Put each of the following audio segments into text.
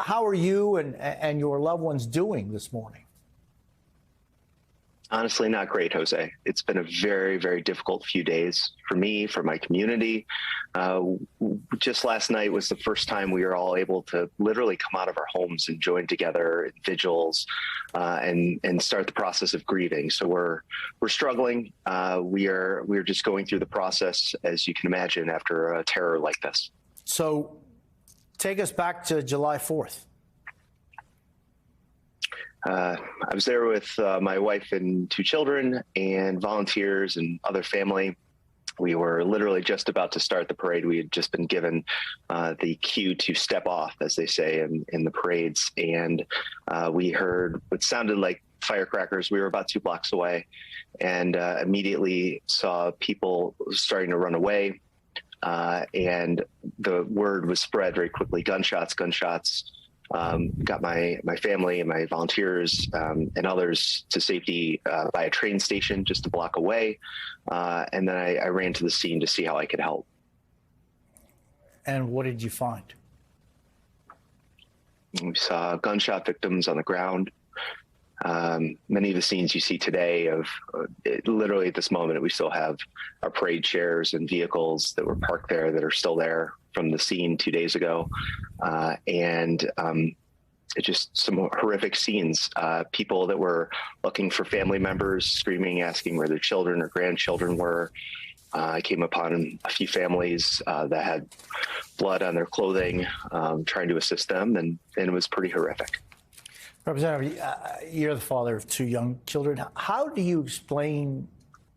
How are you and your loved ones doing this morning? Honestly, not great, Jose. It's been a very, very difficult few days for me, for my community. Just last night was the first time we were all able to literally come out of our homes and join together in vigils and start the process of grieving. So we're struggling. We're just going through the process, as you can imagine, after a terror like this. So take us back to July 4th. I was there with my wife and 2 children and volunteers and other family. We were literally just about to start the parade. We had just been given the cue to step off, as they say in the parades. And we heard what sounded like firecrackers. We were about 2 blocks away and immediately saw people starting to run away. And the word was spread very quickly, gunshots. Got my family and my volunteers and others to safety by a train station just a block away. And then I ran to the scene to see how I could help. And what did you find? We saw gunshot victims on the ground. Many of the scenes you see today of literally at this moment, we still have our parade chairs and vehicles that were parked there that are still there from the scene 2 days ago. It's just some horrific scenes. People that were looking for family members, screaming, asking where their children or grandchildren were. I came upon a few families that had blood on their clothing, trying to assist them, and it was pretty horrific. Representative, you're the father of 2 young children. How do you explain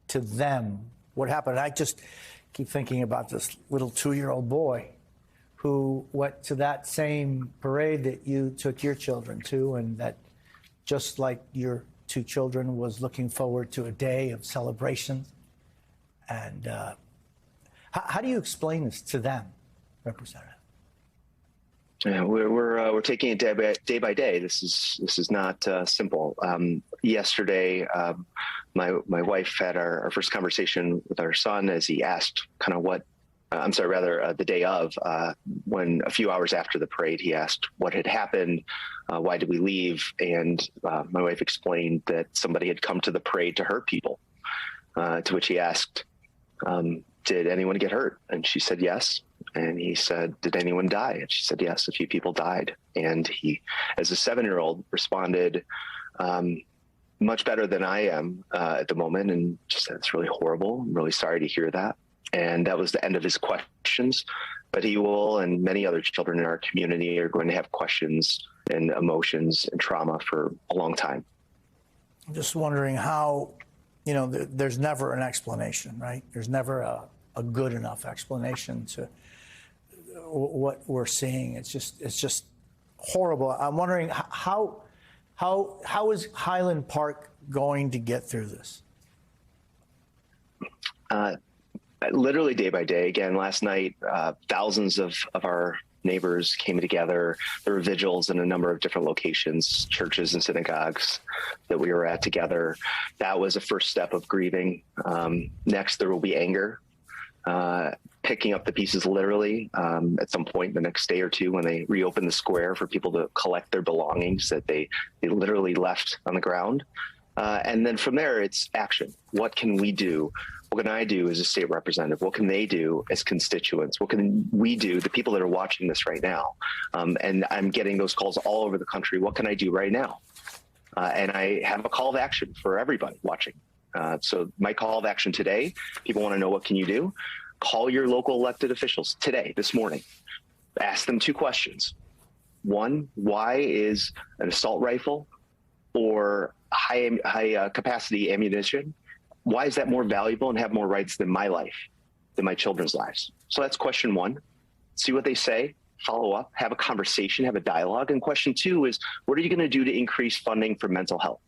to them what happened? I just keep thinking about this little 2-year-old boy who went to that same parade that you took your children to, and that, just like your 2 children, was looking forward to a day of celebration. And how do you explain this to them, Representative? Yeah, we're taking it day by day. This is not simple. Yesterday, my wife had our first conversation with our son as he asked kind of what. The day of, when a few hours after the parade, he asked what had happened, why did we leave? And my wife explained that somebody had come to the parade to hurt people, to which he asked, did anyone get hurt? And she said, yes. And he said, did anyone die? And she said, yes, a few people died. And he, as a 7-year-old, responded much better than I am at the moment, and just said, it's really horrible. I'm really sorry to hear that. And that was the end of his questions. But he will, and many other children in our community, are going to have questions and emotions and trauma for a long time. I'm just wondering how, there's never an explanation, right? There's never a good enough explanation to what we're seeing. It's just horrible. I'm wondering how is Highland Park going to get through this? Literally day by day. Again, last night, thousands of our neighbors came together. There were vigils in a number of different locations, churches and synagogues that we were at together. That was a first step of grieving. Next, there will be anger, picking up the pieces literally at some point the next day or two when they reopen the square for people to collect their belongings that they literally left on the ground. And then from there, it's action. What can we do? What can I do as a state representative? What can they do as constituents? What can we do, the people that are watching this right now? And I'm getting those calls all over the country. What can I do right now? And I have a call of action for everybody watching. So my call of action today, people want to know what can you do? Call your local elected officials today, this morning. Ask them 2 questions. 1, why is an assault rifle or high capacity ammunition, why is that more valuable and have more rights than my life, than my children's lives? So that's question 1. See what they say, follow up, have a conversation, have a dialogue. And question 2 is, what are you going to do to increase funding for mental health?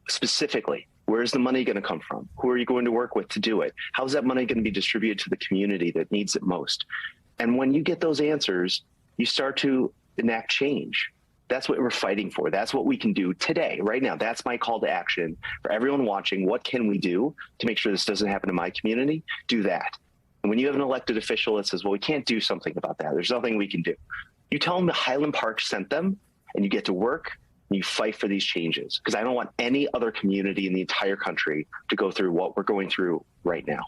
Specifically, where's the money going to come from? Who are you going to work with to do it? How's that money going to be distributed to the community that needs it most? And when you get those answers, you start to enact change. That's what we're fighting for. That's what we can do today, right now. That's my call to action for everyone watching. What can we do to make sure this doesn't happen in my community? Do that. And when you have an elected official that says, well, we can't do something about that, there's nothing we can do. You tell them that Highland Park sent them, and you get to work and you fight for these changes, because I don't want any other community in the entire country to go through what we're going through right now.